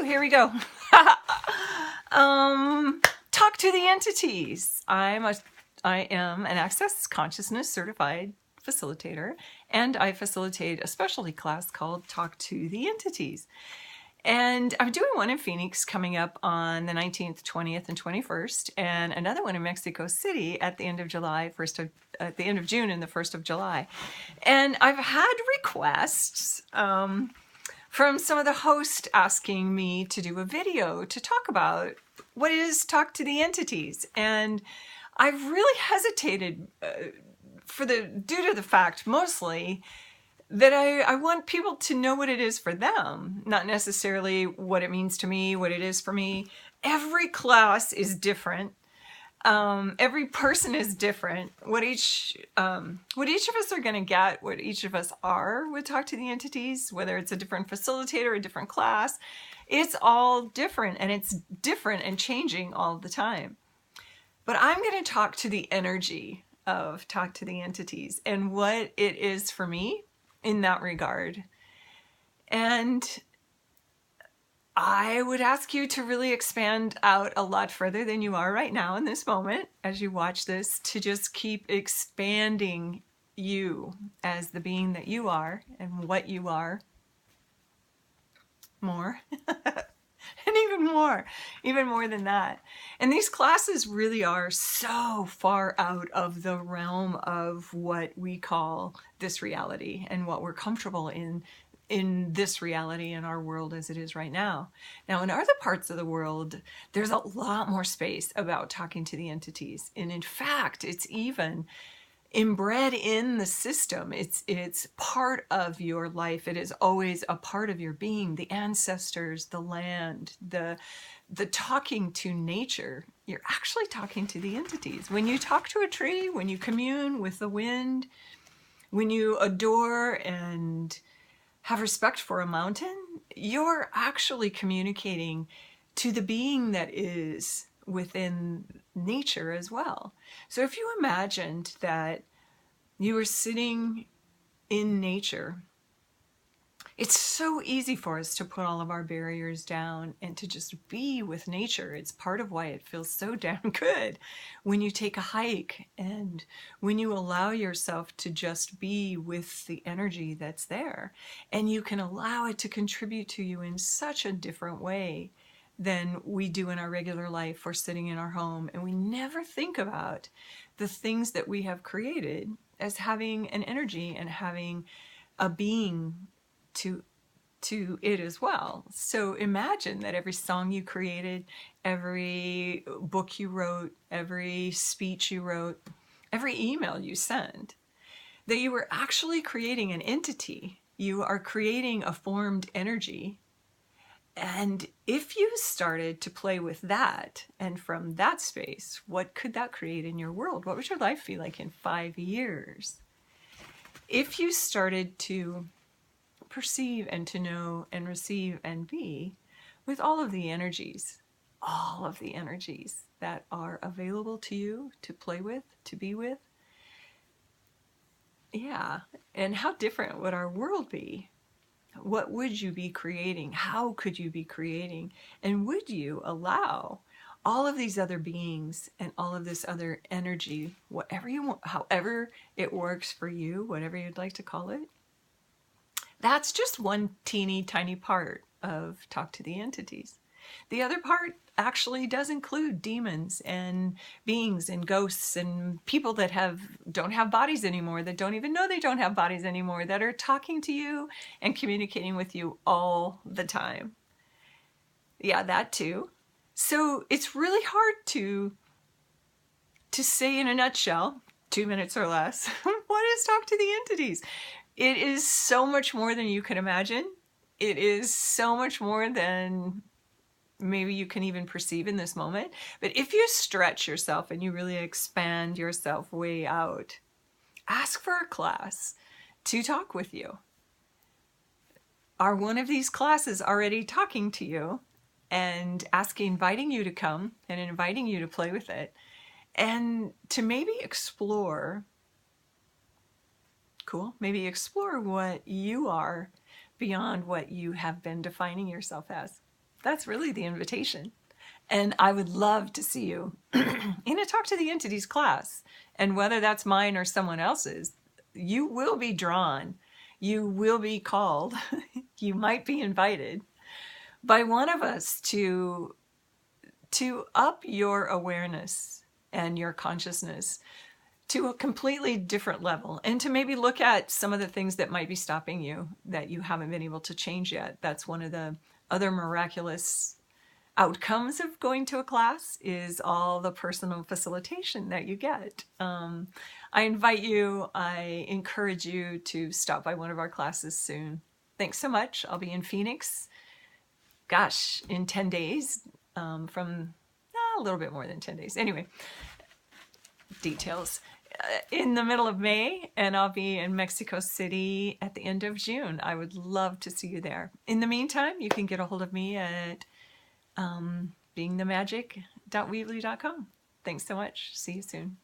Here we go. Talk to the entities. I am an Access Consciousness certified facilitator, and I facilitate a specialty class called Talk to the Entities. And I'm doing one in Phoenix coming up on the 19th, 20th, and 21st, and another one in Mexico City at the end of July, at the end of June and the 1st of July. And I've had requests from some of the hosts asking me to do a video to talk about what is Talk to the Entities. And I've really hesitated due to the fact mostly that I want people to know what it is for them, not necessarily what it means to me, what it is for me. Every class is different. Every person is different. What each of us are going to get, what each of us are with Talk to the Entities, whether it's a different facilitator, a different class, it's all different, and it's different and changing all the time. But I'm going to talk to the energy of Talk to the Entities and what it is for me in that regard. And I would ask you to really expand out a lot further than you are right now in this moment as you watch this, to just keep expanding you as the being that you are and what you are more. And even more than that. And these classes really are so far out of the realm of what we call this reality and what we're comfortable in this reality in our world as it is right now. Now, in other parts of the world, there's a lot more space about talking to the entities. And in fact, it's even inbred in the system. It's part of your life. It is always a part of your being. The ancestors, the land, the talking to nature. You're actually talking to the entities. When you talk to a tree, when you commune with the wind, when you adore and have respect for a mountain, you're actually communicating to the being that is within nature as well. So if you imagined that you were sitting in nature, it's so easy for us to put all of our barriers down and to just be with nature. It's part of why it feels so damn good when you take a hike and when you allow yourself to just be with the energy that's there, and you can allow it to contribute to you in such a different way than we do in our regular life or sitting in our home. And we never think about the things that we have created as having an energy and having a being to it as well. So imagine that every song you created, every book you wrote, every speech you wrote, every email you sent, that you were actually creating an entity. You are creating a formed energy. And if you started to play with that, and from that space, what could that create in your world? What would your life be like in 5 years? If you started to perceive and to know and receive and be with all of the energies that are available to you to play with, to be with. Yeah, and how different would our world be? What would you be creating? How could you be creating? And would you allow all of these other beings and all of this other energy, whatever you want, however it works for you, whatever you'd like to call it? That's just one teeny tiny part of Talk to the Entities. The other part actually does include demons and beings and ghosts and people that don't have bodies anymore, that don't even know they don't have bodies anymore, that are talking to you and communicating with you all the time. Yeah, that too. So it's really hard to say in a nutshell, 2 minutes or less, what is Talk to the Entities? It is so much more than you can imagine. It is so much more than maybe you can even perceive in this moment. But if you stretch yourself and you really expand yourself way out, ask for a class to talk with you. Are one of these classes already talking to you and inviting you to come and inviting you to play with it and to maybe explore what you are beyond what you have been defining yourself as. That's really the invitation. And I would love to see you in a Talk to the Entities class. And whether that's mine or someone else's, you will be drawn. You will be called. You might be invited by one of us to up your awareness and your consciousness to a completely different level, and to maybe look at some of the things that might be stopping you that you haven't been able to change yet. That's one of the other miraculous outcomes of going to a class, is all the personal facilitation that you get. I invite you, I encourage you to stop by one of our classes soon. Thanks so much. I'll be in Phoenix, gosh, in 10 days, from a little bit more than 10 days. Anyway, details. In the middle of May, and I'll be in Mexico City at the end of June. I would love to see you there. In the meantime, you can get a hold of me at beingthemagic.weebly.com. Thanks so much. See you soon.